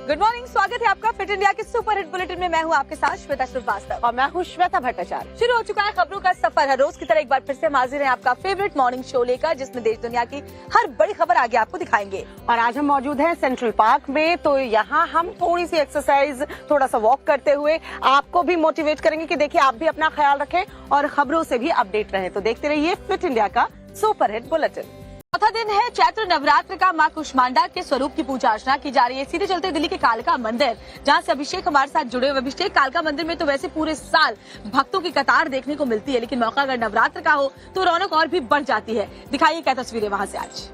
Good morning, स्वागत है आपका फिट इंडिया के सुपर हिट बुलेटिन में। मैं हूं आपके साथ श्वेता श्रीवास्तव और मैं हूं श्वेता भट्टाचार्य। शुरू हो चुका है खबरों का सफर। हर रोज की तरह एक बार फिर से हम हाजिर हैं आपका फेवरेट मॉर्निंग शो लेकर, जिसमें देश दुनिया की हर बड़ी खबर आगे आपको दिखाएंगे। और आज हम मौजूद हैं सेंट्रल पार्क में, तो यहाँ हम थोड़ी सी एक्सरसाइज, थोड़ा सा वॉक करते हुए आपको भी मोटिवेट करेंगे कि देखिए आप भी अपना ख्याल रखें और खबरों से भी अपडेट रहें। तो देखते रहिए फिट इंडिया का सुपर हिट बुलेटिन। चौथा दिन है चैत्र नवरात्र का। मां कुष्मांडा के स्वरूप की पूजा अर्चना की जा रही है। सीधे चलते दिल्ली के कालका मंदिर, जहां से अभिषेक हमारे साथ जुड़े हुए। अभिषेक, कालका मंदिर में तो वैसे पूरे साल भक्तों की कतार देखने को मिलती है, लेकिन मौका अगर नवरात्र का हो तो रौनक और भी बढ़ जाती है। दिखाइए क्या तस्वीरें वहां से आज।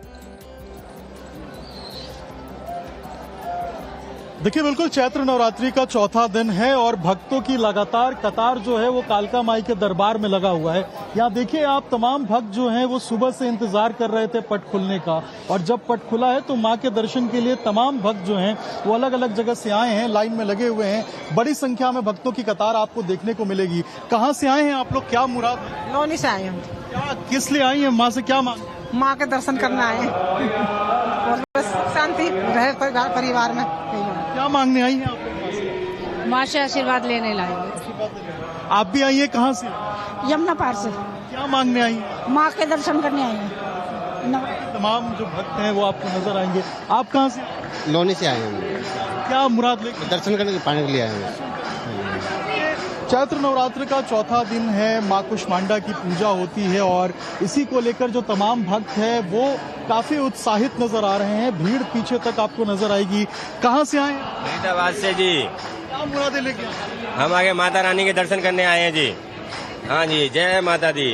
देखिए, बिल्कुल चैत्र नवरात्रि का चौथा दिन है और भक्तों की लगातार कतार जो है वो कालका माई के दरबार में लगा हुआ है। यहाँ देखिए आप, तमाम भक्त जो हैं वो सुबह से इंतजार कर रहे थे पट खुलने का, और जब पट खुला है तो मां के दर्शन के लिए तमाम भक्त जो हैं वो अलग अलग जगह से आए हैं, लाइन में लगे हुए हैं। बड़ी संख्या में भक्तों की कतार आपको देखने को मिलेगी। कहाँ से आए हैं आप लोग, क्या मुराद है? लोनी से आए हम। क्या, किस लिए आई हैं? माँ से क्या मांग? माँ के दर्शन करने आए हैं और बस शांति रहे परिवार में। क्या मांगने आई हैं आप लोग? माँ से आशीर्वाद लेने लाए। आप भी आई हैं? कहाँ से? यमुना पार से क्या मांगने आई हैं? माँ के दर्शन करने आए हैं। तमाम जो भक्त हैं वो आपको नजर आएंगे। आप कहाँ से? लोनी से आए हैं। क्या मुराद लेकर? दर्शन करने पाने के लिए आए हैं। चैत्र नवरात्र का चौथा दिन है। मां कुष्मांडा की पूजा होती है और इसी को लेकर जो तमाम भक्त हैं वो काफी उत्साहित नजर आ रहे हैं। भीड़ पीछे तक आपको नजर आएगी। कहाँ से आए हैं? फरीदाबाद से जी। क्या मुरादें लेके आए? हम आगे माता रानी के दर्शन करने आए हैं जी। हाँ जी, जय माता दी।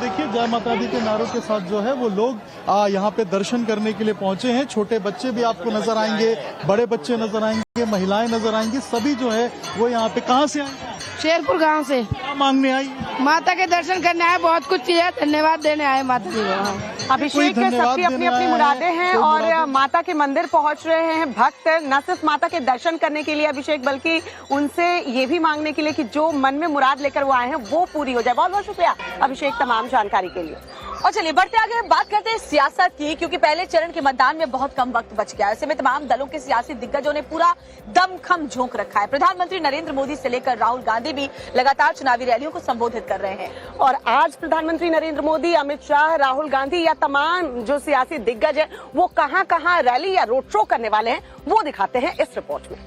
देखिए, जय माता दी के नारों के साथ जो है वो लोग यहाँ पे दर्शन करने के लिए पहुंचे हैं। छोटे बच्चे भी आपको नजर आएंगे, बड़े बच्चे नजर आएंगे, महिलाएं नजर आएंगी, सभी जो है वो यहाँ पे। कहाँ से आएंगे? शेरपुर गांव से। क्या मांगने आई? माता के दर्शन करने आए, बहुत कुछ किया, धन्यवाद देने आए माता जी को। अभिषेक के सबकी अपनी अपनी मुरादें हैं और माता के मंदिर पहुंच रहे हैं भक्त, न सिर्फ माता के दर्शन करने के लिए अभिषेक, बल्कि उनसे ये भी मांगने के लिए कि जो मन में मुराद लेकर वो आए हैं वो पूरी हो जाए। बहुत बहुत शुक्रिया अभिषेक तमाम जानकारी के लिए। और चलिए बढ़ते आगे, बात करते हैं सियासत की, क्योंकि पहले चरण के मतदान में बहुत कम वक्त बच गया है। ऐसे में तमाम दलों के सियासी दिग्गजों ने पूरा दमखम झोंक रखा है। प्रधानमंत्री नरेंद्र मोदी से लेकर राहुल गांधी भी लगातार चुनावी रैलियों को संबोधित कर रहे हैं। और आज प्रधानमंत्री नरेंद्र मोदी, अमित शाह, राहुल गांधी या तमाम जो सियासी दिग्गज है वो कहां कहां रैली या रोड शो करने वाले हैं वो दिखाते हैं इस रिपोर्ट में।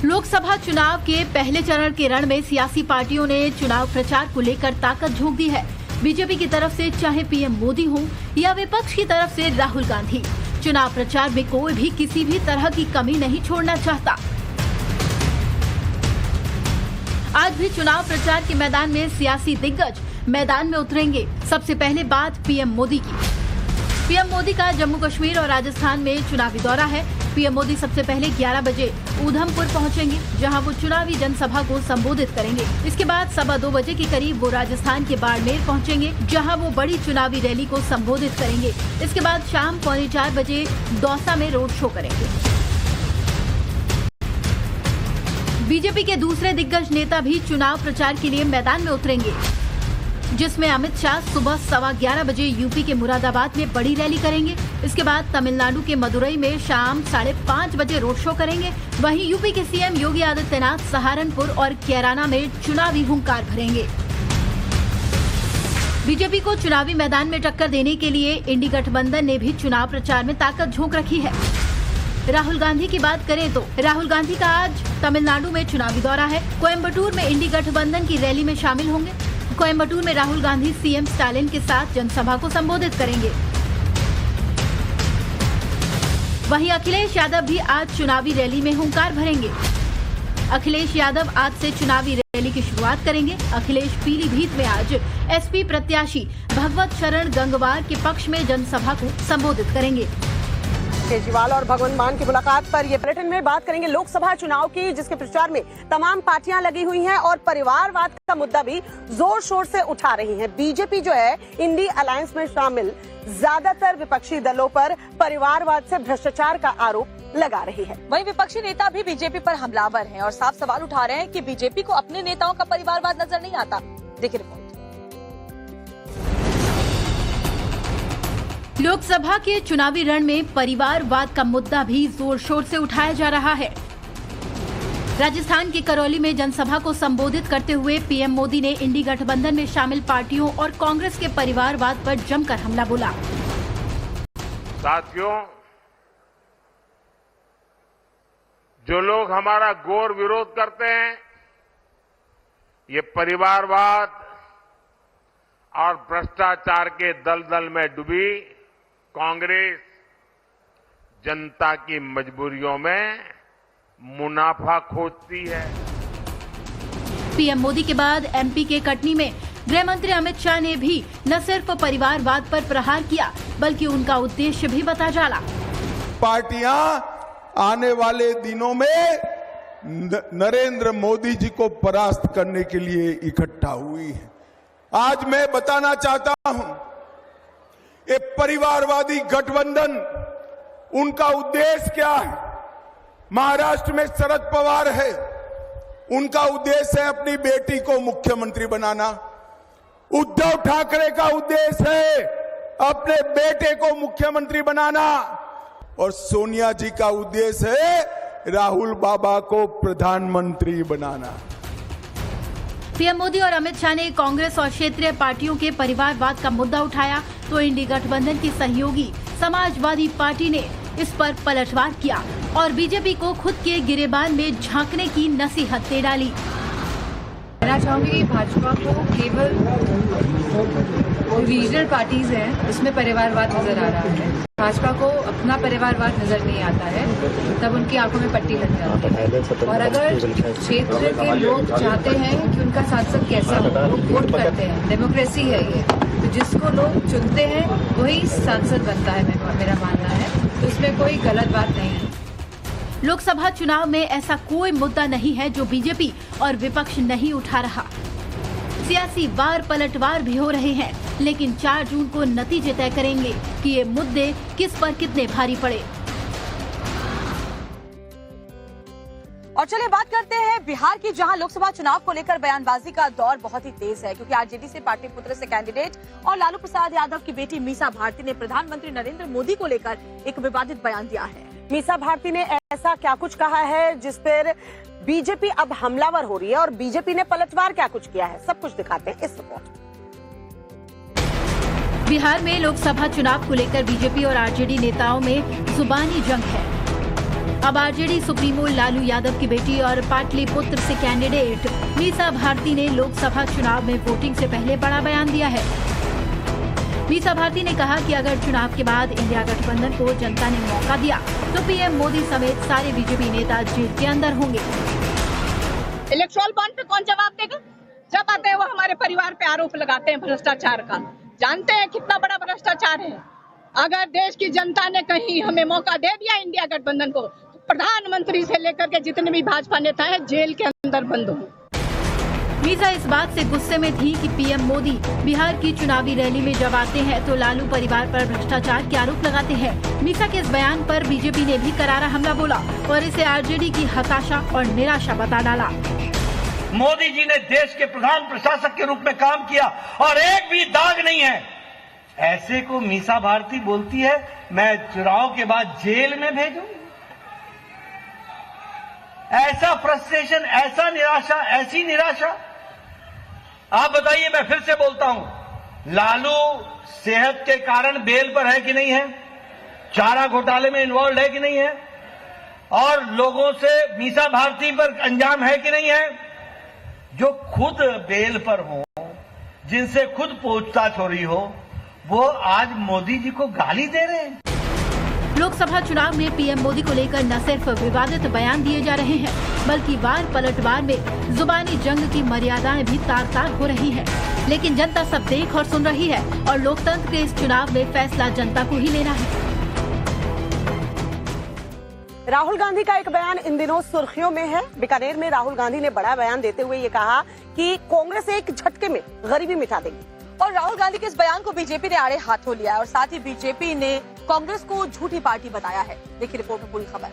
लोकसभा चुनाव के पहले चरण के रण में सियासी पार्टियों ने चुनाव प्रचार को लेकर ताकत झोंक दी है। बीजेपी की तरफ से चाहे पीएम मोदी हो या विपक्ष की तरफ से राहुल गांधी, चुनाव प्रचार में कोई भी किसी भी तरह की कमी नहीं छोड़ना चाहता। आज भी चुनाव प्रचार के मैदान में सियासी दिग्गज मैदान में उतरेंगे। सबसे पहले बात पीएम मोदी की। पीएम मोदी का जम्मू कश्मीर और राजस्थान में चुनावी दौरा है। पीएम मोदी सबसे पहले 11 बजे ऊधमपुर पहुंचेंगे, जहां वो चुनावी जनसभा को संबोधित करेंगे। इसके बाद 2:15 बजे के करीब वो राजस्थान के बाड़मेर पहुंचेंगे, जहां वो बड़ी चुनावी रैली को संबोधित करेंगे। इसके बाद शाम 3:45 बजे दौसा में रोड शो करेंगे। बीजेपी के दूसरे दिग्गज नेता भी चुनाव प्रचार के लिए मैदान में उतरेंगे, जिसमें अमित शाह सुबह 11:15 बजे यूपी के मुरादाबाद में बड़ी रैली करेंगे। इसके बाद तमिलनाडु के मदुरई में शाम 5:30 बजे रोड शो करेंगे। वहीं यूपी के सीएम योगी आदित्यनाथ सहारनपुर और कैराना में चुनावी हुंकार भरेंगे। बीजेपी को चुनावी मैदान में टक्कर देने के लिए इंडी गठबंधन ने भी चुनाव प्रचार में ताकत झोंक रखी है। राहुल गांधी की बात करें तो राहुल गांधी का आज तमिलनाडु में चुनावी दौरा है। कोयम्बटूर में इंडी गठबंधन की रैली में शामिल होंगे। कोयम्बटूर में राहुल गांधी सीएम स्टालिन के साथ जनसभा को संबोधित करेंगे। वहीं अखिलेश यादव भी आज चुनावी रैली में हुंकार भरेंगे। अखिलेश यादव आज से चुनावी रैली की शुरुआत करेंगे। अखिलेश पीलीभीत में आज एसपी प्रत्याशी भगवत शरण गंगवार के पक्ष में जनसभा को संबोधित करेंगे। केजरीवाल और भगवंत मान की मुलाकात पर ये बुलेटिन में बात करेंगे लोकसभा चुनाव की, जिसके प्रचार में तमाम पार्टियां लगी हुई हैं और परिवारवाद का मुद्दा भी जोर शोर से उठा रही है। बीजेपी जो है इंडी अलायंस में शामिल ज्यादातर विपक्षी दलों पर परिवारवाद से भ्रष्टाचार का आरोप लगा रही है। वहीं विपक्षी नेता भी बीजेपी पर हमलावर हैं और साफ सवाल उठा रहे हैं कि बीजेपी को अपने नेताओं का परिवारवाद नजर नहीं आता। देखिए रिपोर्ट। लोकसभा के चुनावी रण में परिवारवाद का मुद्दा भी जोर शोर से उठाया जा रहा है। राजस्थान के करौली में जनसभा को संबोधित करते हुए पीएम मोदी ने इंडी गठबंधन में शामिल पार्टियों और कांग्रेस के परिवारवाद पर जमकर हमला बोला। साथियों, जो लोग हमारा घोर विरोध करते हैं, ये परिवारवाद और भ्रष्टाचार के दलदल में डूबी कांग्रेस जनता की मजबूरियों में मुनाफा खोजती है। पीएम मोदी के बाद एमपी के कटनी में गृह मंत्री अमित शाह ने भी न सिर्फ परिवारवाद पर प्रहार किया, बल्कि उनका उद्देश्य भी बता डाला। पार्टियां आने वाले दिनों में नरेंद्र मोदी जी को परास्त करने के लिए इकट्ठा हुई है। आज मैं बताना चाहता हूं, ये परिवारवादी गठबंधन, उनका उद्देश्य क्या है? महाराष्ट्र में शरद पवार है, उनका उद्देश्य है अपनी बेटी को मुख्यमंत्री बनाना। उद्धव ठाकरे का उद्देश्य है अपने बेटे को मुख्यमंत्री बनाना, और सोनिया जी का उद्देश्य है राहुल बाबा को प्रधानमंत्री बनाना। पीएम मोदी और अमित शाह ने कांग्रेस और क्षेत्रीय पार्टियों के परिवारवाद का मुद्दा उठाया, तो इंडी गठबंधन की सहयोगी समाजवादी पार्टी ने इस पर पलटवार किया और बीजेपी को खुद के गिरेबान में झांकने की नसीहत दे डाली। कहना चाहूंगी कि भाजपा को केवल रीजनल पार्टीज हैं, उसमें परिवारवाद नजर आ रहा है। भाजपा को अपना परिवारवाद नजर नहीं आता है, तब उनकी आंखों में पट्टी लग जाती है। और अगर क्षेत्र के लोग चाहते हैं कि उनका सांसद कैसा हो, वो वोट करते हैं, डेमोक्रेसी है ये, तो जिसको लोग चुनते हैं वही सांसद बनता है, मेरा मानना है। तो इसमें कोई गलत बात नहीं है। लोकसभा चुनाव में ऐसा कोई मुद्दा नहीं है जो बीजेपी और विपक्ष नहीं उठा रहा। सियासी वार पलटवार भी हो रहे हैं, लेकिन 4 जून को नतीजे तय करेंगे कि ये मुद्दे किस पर कितने भारी पड़े। और चलिए बात करते हैं बिहार की, जहां लोकसभा चुनाव को लेकर बयानबाजी का दौर बहुत ही तेज है, क्योंकि आरजेडी से पाटलिपुत्र से कैंडिडेट और लालू प्रसाद यादव की बेटी मीसा भारती ने प्रधानमंत्री नरेंद्र मोदी को लेकर एक विवादित बयान दिया है। मीसा भारती ने ऐसा क्या कुछ कहा है जिस पर बीजेपी अब हमलावर हो रही है, और बीजेपी ने पलटवार क्या कुछ किया है, सब कुछ दिखाते हैं इस रिपोर्ट। बिहार में लोकसभा चुनाव को लेकर बीजेपी और आरजेडी नेताओं में जुबानी जंग है। अब आरजेडी सुप्रीमो लालू यादव की बेटी और पाटलिपुत्र से कैंडिडेट मीसा भारती ने लोकसभा चुनाव में वोटिंग से पहले बड़ा बयान दिया है। मीसा भारती ने कहा कि अगर चुनाव के बाद इंडिया गठबंधन को जनता ने मौका दिया तो पीएम मोदी समेत सारे बीजेपी नेता जेल के अंदर होंगे। इलेक्ट्रल बॉन्ड पे कौन जवाब देगा? जब आते हैं वो हमारे परिवार पे आरोप लगाते हैं भ्रष्टाचार का। जानते हैं कितना बड़ा भ्रष्टाचार है। अगर देश की जनता ने कहीं हमें मौका दे दिया इंडिया गठबंधन को, तो प्रधानमंत्री से लेकर के जितने भी भाजपा नेता हैं जेल के अंदर बंद होंगे। मीसा इस बात से गुस्से में थी कि पीएम मोदी बिहार की चुनावी रैली में जब आते हैं तो लालू परिवार पर भ्रष्टाचार के आरोप लगाते हैं। मीसा के इस बयान पर बीजेपी ने भी करारा हमला बोला और इसे आरजेडी की हताशा और निराशा बता डाला। मोदी जी ने देश के प्रधान प्रशासक के रूप में काम किया और एक भी दाग नहीं है। ऐसे को मीसा भारती बोलती है मैं चुनाव के बाद जेल में भेजूं। ऐसा फ्रस्ट्रेशन, ऐसा निराशा, ऐसी निराशा। आप बताइए, मैं फिर से बोलता हूं, लालू सेहत के कारण बेल पर है कि नहीं है? चारा घोटाले में इन्वॉल्व है कि नहीं है? और लोगों से मीसा भारती पर अंजाम है कि नहीं है? जो खुद बेल पर हो, जिनसे खुद पूछताछ हो रही हो, वो आज मोदी जी को गाली दे रहे हैं। लोकसभा चुनाव में पीएम मोदी को लेकर न सिर्फ विवादित बयान दिए जा रहे हैं, बल्कि वार पलटवार में जुबानी जंग की मर्यादाएं भी तार-तार हो रही हैं। लेकिन जनता सब देख और सुन रही है और लोकतंत्र के इस चुनाव में फैसला जनता को ही लेना है। राहुल गांधी का एक बयान इन दिनों सुर्खियों में है। बीकानेर में राहुल गांधी ने बड़ा बयान देते हुए ये कहा कि कांग्रेस एक झटके में गरीबी मिटा देगी। और राहुल गांधी के इस बयान को बीजेपी ने आड़े हाथों लिया और साथ ही बीजेपी ने कांग्रेस को झूठी पार्टी बताया है। देखिए रिपोर्ट में पूरी खबर।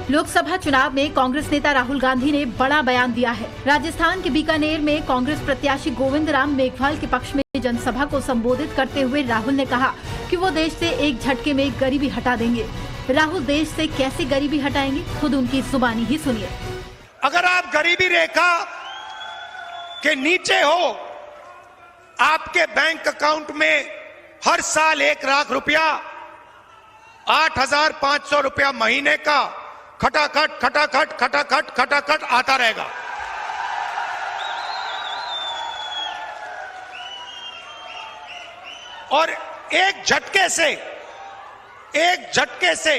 लोकसभा चुनाव में कांग्रेस नेता राहुल गांधी ने बड़ा बयान दिया है। राजस्थान के बीकानेर में कांग्रेस प्रत्याशी गोविंद राम मेघवाल के पक्ष में जनसभा को संबोधित करते हुए राहुल ने कहा कि वो देश से एक झटके में गरीबी हटा देंगे। राहुल देश से कैसे गरीबी हटाएंगे, खुद उनकी जुबानी ही सुनिए। अगर आप गरीबी रेखा के नीचे हो, आपके बैंक अकाउंट में हर साल 1 लाख रुपया, 8,500 रुपया महीने का खटाखट खटाखट खटाखट खटाखट आता रहेगा। और एक झटके से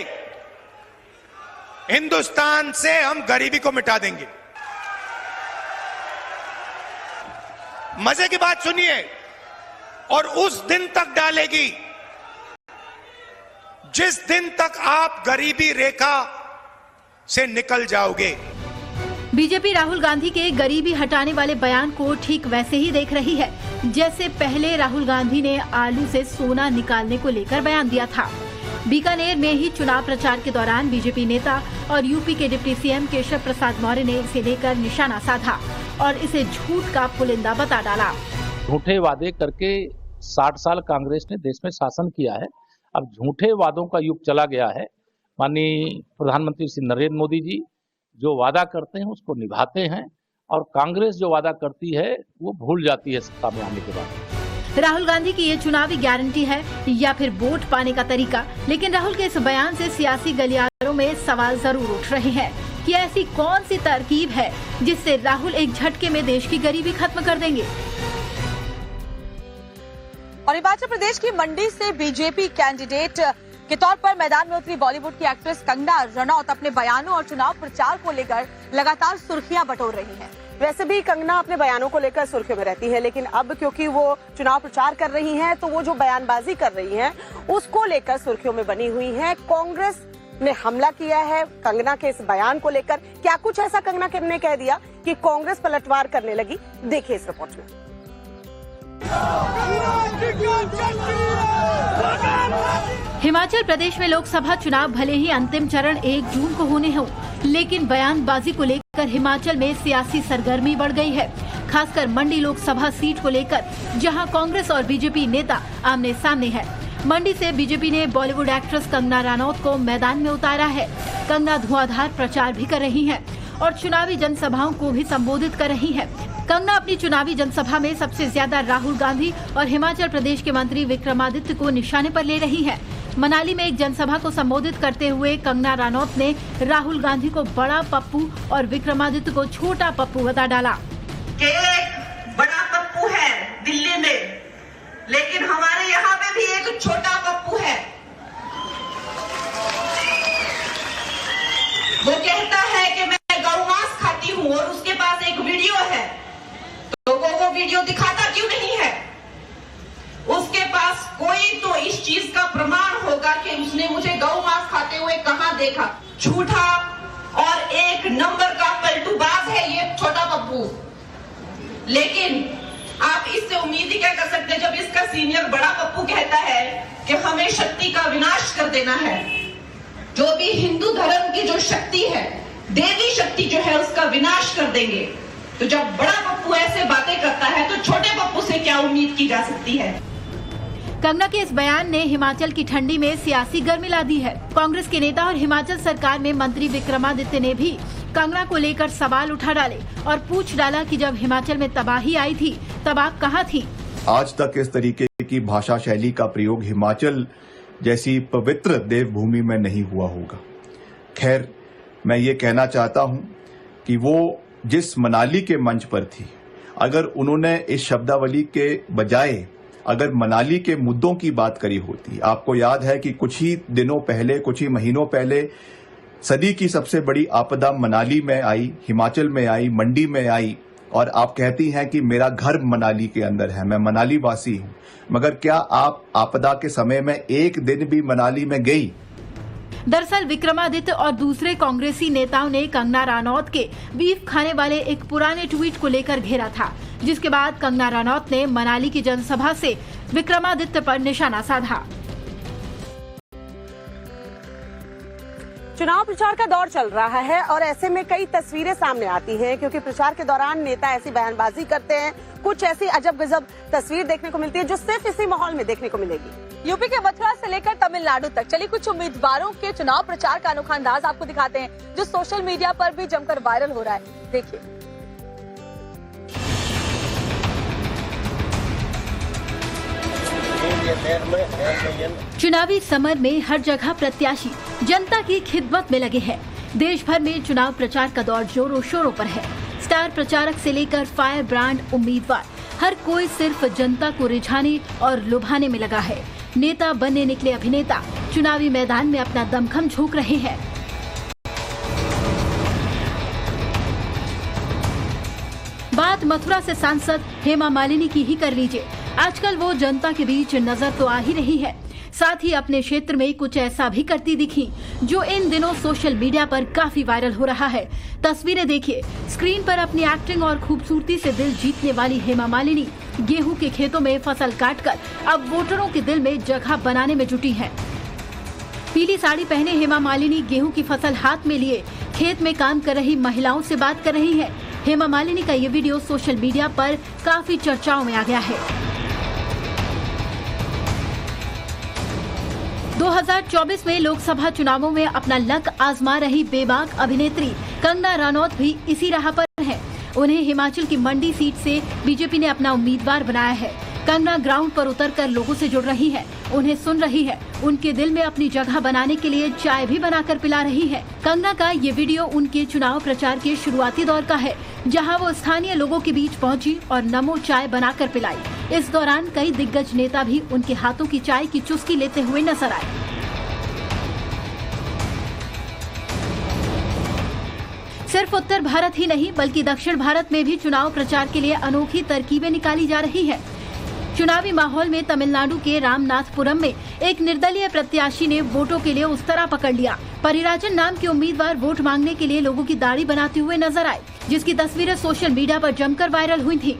हिंदुस्तान से हम गरीबी को मिटा देंगे। मजे की बात सुनिए, और उस दिन तक डालेगी जिस दिन तक आप गरीबी रेखा से निकल जाओगे। बीजेपी राहुल गांधी के गरीबी हटाने वाले बयान को ठीक वैसे ही देख रही है जैसे पहले राहुल गांधी ने आलू से सोना निकालने को लेकर बयान दिया था। बीकानेर में ही चुनाव प्रचार के दौरान बीजेपी नेता और यूपी के डिप्टी सीएम केशव प्रसाद मौर्य ने इसे लेकर निशाना साधा और इसे झूठ का पुलिंदा बता डाला। झूठे वादे करके 60 साल कांग्रेस ने देश में शासन किया है। अब झूठे वादों का युग चला गया है। माननीय प्रधानमंत्री श्री नरेंद्र मोदी जी जो वादा करते हैं उसको निभाते हैं, और कांग्रेस जो वादा करती है वो भूल जाती है सत्ता में आने के बाद। राहुल गांधी की ये चुनावी गारंटी है या फिर वोट पाने का तरीका, लेकिन राहुल के इस बयान से सियासी गलियारों में सवाल जरूर उठ रहे हैं कि ऐसी कौन सी तरकीब है जिससे राहुल एक झटके में देश की गरीबी खत्म कर देंगे। और हिमाचल प्रदेश की मंडी से बीजेपी कैंडिडेट के तौर पर मैदान में उतरी बॉलीवुड की एक्ट्रेस कंगना रनौत अपने बयानों और चुनाव प्रचार को लेकर लगातार सुर्खियां बटोर रही हैं। वैसे भी कंगना अपने बयानों को लेकर सुर्खियों में रहती है, लेकिन अब क्योंकि वो चुनाव प्रचार कर रही हैं तो वो जो बयानबाजी कर रही हैं उसको लेकर सुर्खियों में बनी हुई हैं। कांग्रेस ने हमला किया है कंगना के इस बयान को लेकर। क्या कुछ ऐसा कंगना ने कह दिया कि कांग्रेस पलटवार करने लगी? देखिए इस रिपोर्ट में। हिमाचल प्रदेश में लोकसभा चुनाव भले ही अंतिम चरण 1 जून को होने हों, लेकिन बयानबाजी को लेकर हिमाचल में सियासी सरगर्मी बढ़ गई है, खासकर मंडी लोकसभा सीट को लेकर, जहां कांग्रेस और बीजेपी नेता आमने सामने हैं। मंडी से बीजेपी ने बॉलीवुड एक्ट्रेस कंगना रनौत को मैदान में उतारा है। कंगना धुआंधार प्रचार भी कर रही हैं और चुनावी जनसभाओं को भी संबोधित कर रही हैं। कंगना अपनी चुनावी जनसभा में सबसे ज्यादा राहुल गांधी और हिमाचल प्रदेश के मंत्री विक्रमादित्य को निशाने पर ले रही है। मनाली में एक जनसभा को संबोधित करते हुए कंगना रनौत ने राहुल गांधी को बड़ा पप्पू और विक्रमादित्य को छोटा पप्पू बता डाला। एक बड़ा पप्पू है दिल्ली में, लेकिन हमारे यहाँ पे भी एक छोटा पप्पू है। वो कहता है कि मैं गौ मांस खाती हूँ और उसके पास एक वीडियो है, तो वो वीडियो दिखाता क्यों नहीं है? उसके पास कोई तो इस चीज का प्रमाण होगा कि उसने मुझे गौ मांस खाते हुए कहां देखा। झूठा और एक नंबर का पलटूबाज है ये छोटा पप्पू। लेकिन आप इससे उम्मीद ही क्या कर सकते हैं जब इसका सीनियर बड़ा पप्पू कहता है कि हमें शक्ति का विनाश कर देना है। जो भी हिंदू धर्म की जो शक्ति है, देवी शक्ति जो है, उसका विनाश कर देंगे। तो जब बड़ा पप्पू ऐसे बातें करता है तो छोटे पप्पू से क्या उम्मीद की जा सकती है? कंगना के इस बयान ने हिमाचल की ठंडी में सियासी गर्मी ला दी है। कांग्रेस के नेता और हिमाचल सरकार में मंत्री विक्रमादित्य ने भी कंगना को लेकर सवाल उठा डाले और पूछ डाला कि जब हिमाचल में तबाही आई थी तब आप कहाँ थी? आज तक इस तरीके की भाषा शैली का प्रयोग हिमाचल जैसी पवित्र देवभूमि में नहीं हुआ होगा। खैर, मैं ये कहना चाहता हूं कि वो जिस मनाली के मंच पर थी, अगर उन्होंने इस शब्दावली के बजाय अगर मनाली के मुद्दों की बात करी होती। आपको याद है कि कुछ ही दिनों पहले, कुछ ही महीनों पहले सदी की सबसे बड़ी आपदा मनाली में आई, हिमाचल में आई, मंडी में आई, और आप कहती हैं कि मेरा घर मनाली के अंदर है, मैं मनाली वासी हूं। मगर क्या आप आपदा के समय में एक दिन भी मनाली में गई? दरअसल विक्रमादित्य और दूसरे कांग्रेसी नेताओं ने कंगना रनौत के बीफ खाने वाले एक पुराने ट्वीट को लेकर घेरा था, जिसके बाद कंगना रनौत ने मनाली की जनसभा से विक्रमादित्य पर निशाना साधा। चुनाव प्रचार का दौर चल रहा है और ऐसे में कई तस्वीरें सामने आती हैं क्योंकि प्रचार के दौरान नेता ऐसी बयानबाजी करते हैं, कुछ ऐसी अजब गजब तस्वीर देखने को मिलती है जो सिर्फ इसी माहौल में देखने को मिलेगी। यूपी के मथुरा से लेकर तमिलनाडु तक चली कुछ उम्मीदवारों के चुनाव प्रचार का अनोखा अंदाज आपको दिखाते हैं जो सोशल मीडिया पर भी जमकर वायरल हो रहा है। देखिए। चुनावी समर में हर जगह प्रत्याशी जनता की खिदमत में लगे हैं। देश भर में चुनाव प्रचार का दौर जोरों शोरों पर है। स्टार प्रचारक से लेकर फायर ब्रांड उम्मीदवार, हर कोई सिर्फ जनता को रिझाने और लुभाने में लगा है। नेता बनने निकले अभिनेता चुनावी मैदान में अपना दमखम झोंक रहे हैं। बात मथुरा से सांसद हेमा मालिनी की ही कर लीजिए। आजकल वो जनता के बीच नजर तो आ ही रही है, साथ ही अपने क्षेत्र में कुछ ऐसा भी करती दिखी जो इन दिनों सोशल मीडिया पर काफी वायरल हो रहा है। तस्वीरें देखिए। स्क्रीन पर अपनी एक्टिंग और खूबसूरती से दिल जीतने वाली हेमा मालिनी गेहूं के खेतों में फसल काटकर अब वोटरों के दिल में जगह बनाने में जुटी हैं। पीली साड़ी पहने हेमा मालिनी गेहूं की फसल हाथ में लिए खेत में काम कर रही महिलाओं से बात कर रही है। हेमा मालिनी का ये वीडियो सोशल मीडिया पर काफी चर्चाओं में आ गया है। 2024 में लोकसभा चुनावों में अपना लक आजमा रही बेबाक अभिनेत्री कंगना रनौत भी इसी राह पर है। उन्हें हिमाचल की मंडी सीट से बीजेपी ने अपना उम्मीदवार बनाया है। कंगना ग्राउंड पर उतरकर लोगों से जुड़ रही है, उन्हें सुन रही है, उनके दिल में अपनी जगह बनाने के लिए चाय भी बनाकर पिला रही है। कंगना का ये वीडियो उनके चुनाव प्रचार के शुरुआती दौर का है, जहां वो स्थानीय लोगों के बीच पहुंची और नमो चाय बनाकर पिलाई। इस दौरान कई दिग्गज नेता भी उनके हाथों की चाय की चुस्की लेते हुए नजर आए। सिर्फ उत्तर भारत ही नहीं बल्कि दक्षिण भारत में भी चुनाव प्रचार के लिए अनोखी तरकीबें निकाली जा रही है। चुनावी माहौल में तमिलनाडु के रामनाथपुरम में एक निर्दलीय प्रत्याशी ने वोटों के लिए उस तरह पकड़ लिया। परिराजन नाम के उम्मीदवार वोट मांगने के लिए लोगों की दाढ़ी बनाते हुए नजर आए, जिसकी तस्वीरें सोशल मीडिया पर जमकर वायरल हुई थी।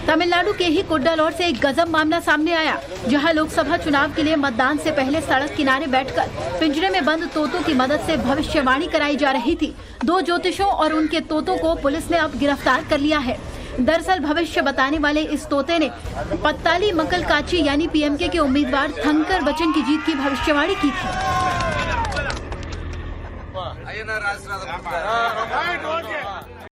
तमिलनाडु के ही कुड्डालोर से एक गजब मामला सामने आया, जहां लोकसभा चुनाव के लिए मतदान से पहले सड़क किनारे बैठकर पिंजरे में बंद तोतों की मदद से भविष्यवाणी कराई जा रही थी। 2 ज्योतिषों और उनके तोतों को पुलिस ने अब गिरफ्तार कर लिया है। दरअसल भविष्य बताने वाले इस तोते ने पत्ताली मकल काची यानी पीएमके के उम्मीदवार थंकर बच्चन की जीत की भविष्यवाणी की थी।